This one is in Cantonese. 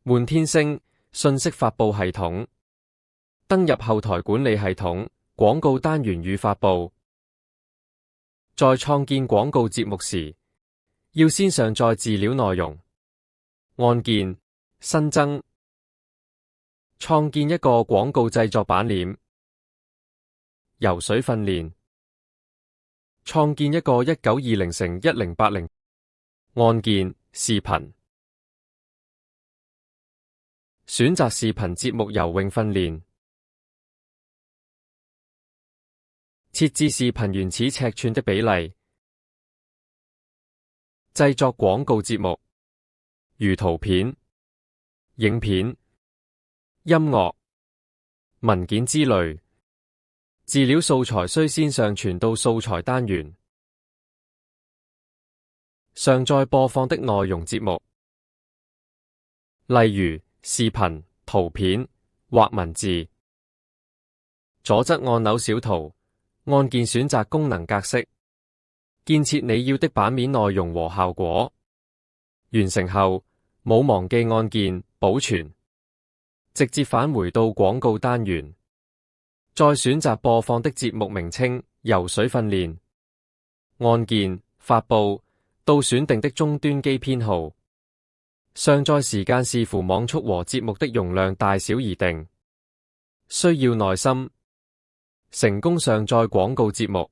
換天星信息發布系統，登入後台管理系統，廣告單元與發布。在創建廣告節目時，要先上載資料內容。按鍵新增，創建一個廣告製作版臉。游水訓練，創建一個1920x1080。按鍵視頻，選擇視頻節目游泳訓練。設置視頻原始尺寸的比例。製作廣告節目，如圖片、影片、音樂、文件之類。資料素材須先上傳到素材單元。上載播放的內容節目，例如視頻、圖片或文字。左側按鈕小圖，按鍵選擇功能格式，建設你要的版面內容和效果。完成後，冇忘記按鍵保存，直接返回到廣告單元，再選擇播放的節目名稱游水訓練，按鍵發布到選定的終端機編號。上載時間視乎網速和節目的容量大小而定，需要耐心。成功上載廣告節目。